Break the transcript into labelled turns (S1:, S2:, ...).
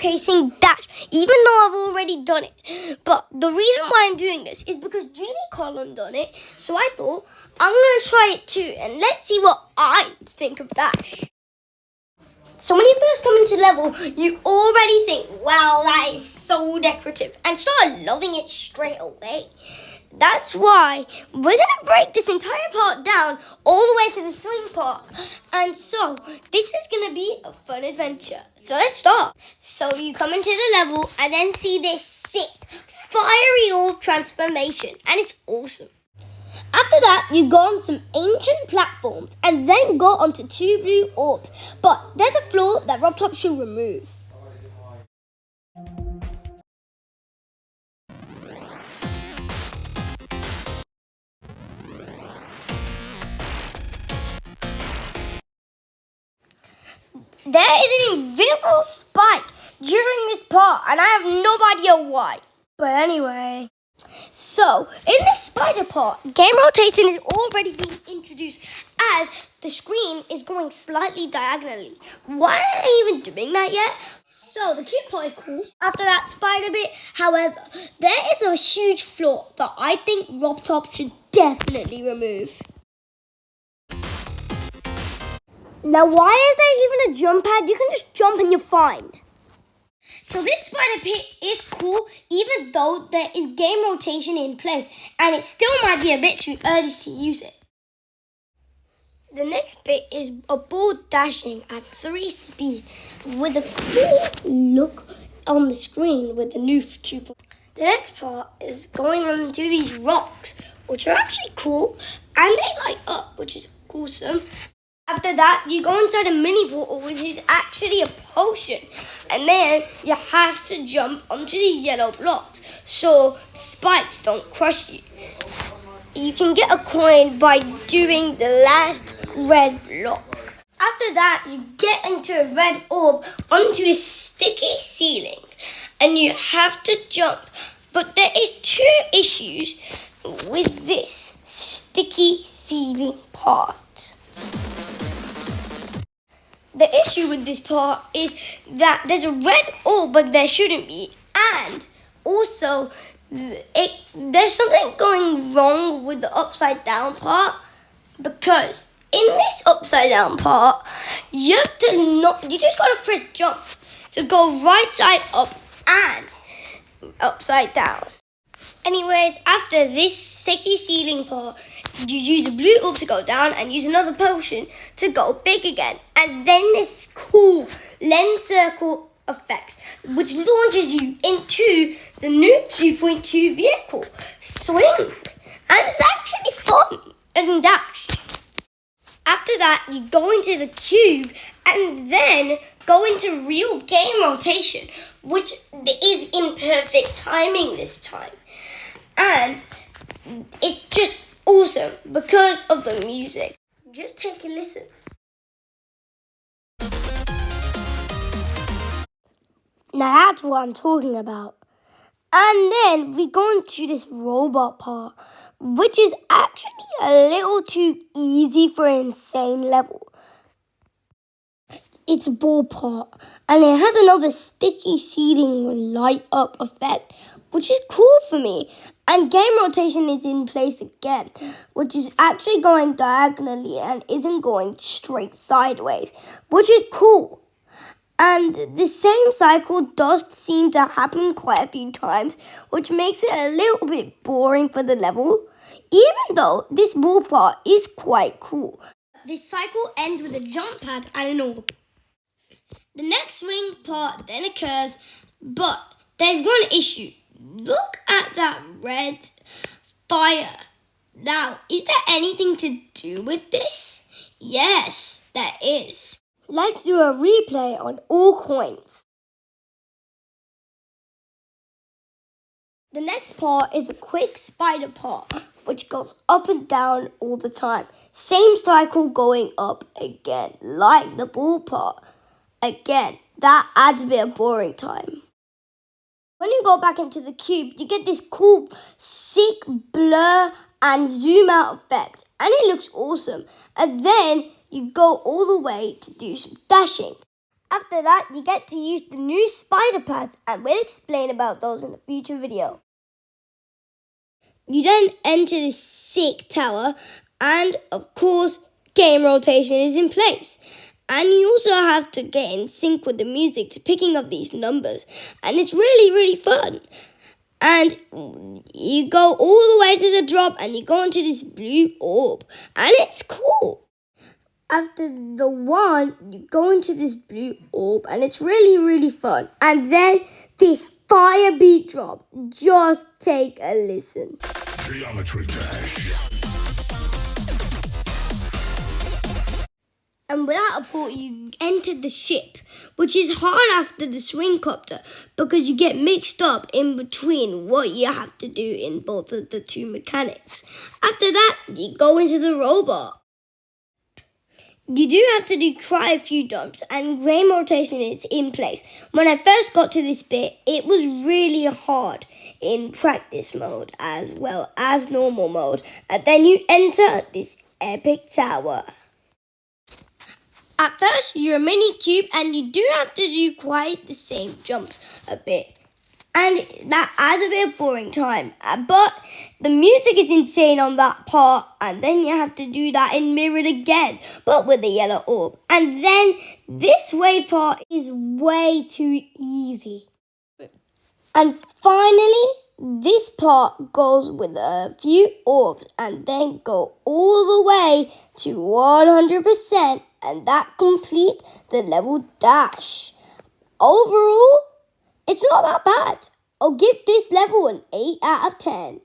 S1: Racing Dash, even though I've already done it. But the reason why I'm doing this is because Genie Colin done it, so I thought I'm going to try it too, and let's see what I think of Dash. So when you first come into level, you already think, wow, that is so decorative, and start loving it straight away. That's why we're going to break this entire part down all the way to the swing part. And so this is going to be a fun adventure. So let's start. So you come into the level and then see this sick fiery orb transformation. And it's awesome. After that, you go on some ancient platforms and then go onto 2 blue orbs. But there's a flaw that RobTop should remove. There is an invisible spike during this part, and I have no idea why. But anyway, so in this spider part, game rotation is already being introduced as the screen is going slightly diagonally. Why are they even doing that yet? So the cube part is cool. After that spider bit, however, there is a huge flaw that I think RobTop should definitely remove. Now, why is there even a jump pad? You can just jump and you're fine. So this spider pit is cool, even though there is game rotation in place, and it still might be a bit too early to use it. The next bit is a ball dashing at 3 speeds with a cool look on the screen with the new tube. The next part is going onto these rocks, which are actually cool, and they light up, which is awesome. After that, you go inside a mini portal, which is actually a potion. And then you have to jump onto these yellow blocks so the spikes don't crush you. You can get a coin by doing the last red block. After that, you get into a red orb onto a sticky ceiling. And you have to jump. But there is 2 issues with this sticky ceiling part. The issue with this part is that there's a red orb, but there shouldn't be. And also, there's something going wrong with the upside down part, because in this upside down part, you just gotta press jump to go right side up and upside down. Anyways, after this sticky ceiling part, you use a blue orb to go down and use another potion to go big again. And then this cool lens circle effect, which launches you into the new 2.2 vehicle, Swing. And it's actually fun and Dash. After that, you go into the cube and then go into real game rotation, which is in perfect timing this time. And it's just awesome because of the music. Just take a listen. Now that's what I'm talking about. And then we go into this robot part, which is actually a little too easy for an insane level. It's a ball part, and it has another sticky ceiling light up effect, which is cool for me. And game rotation is in place again, which is actually going diagonally and isn't going straight sideways, which is cool. And the same cycle does seem to happen quite a few times, which makes it a little bit boring for the level, even though this ball part is quite cool. This cycle ends with a jump pad and an orb. The next swing part then occurs, but there's one issue. Look at that red fire. Now, is there anything to do with this? Yes, there is. Let's do a replay on all coins. The next part is a quick spider part, which goes up and down all the time. Same cycle going up again, like the ball part. Again, that adds a bit of boring time. When you go back into the cube, you get this cool, sick blur and zoom out effect. And it looks awesome. And then you go all the way to do some dashing. After that, you get to use the new spider pads, and we'll explain about those in a future video. You then enter the sick tower, and of course, game rotation is in place. And you also have to get in sync with the music to picking up these numbers. And it's really, really fun. And you go all the way to the drop and you go into this blue orb. And it's cool. After the 1, you go into this blue orb and it's really, really fun. And then this fire beat drop. Just take a listen.
S2: Geometry Dash.
S1: And without a port, you enter the ship, which is hard after the swing copter because you get mixed up in between what you have to do in both of the two mechanics. After that, you go into the robot. You do have to do quite a few jumps, and game rotation is in place. When I first got to this bit, it was really hard in practice mode as well as normal mode. And then you enter this epic tower. At first, you're a mini cube and you do have to do quite the same jumps a bit. And that adds a bit of boring time. But the music is insane on that part. And then you have to do that in mirrored again, but with the yellow orb. And then this wave part is way too easy. And finally, this part goes with a few orbs and then go all the way to 100%. And that completes the level dash. Overall, it's not that bad. I'll give this level an 8 out of 10.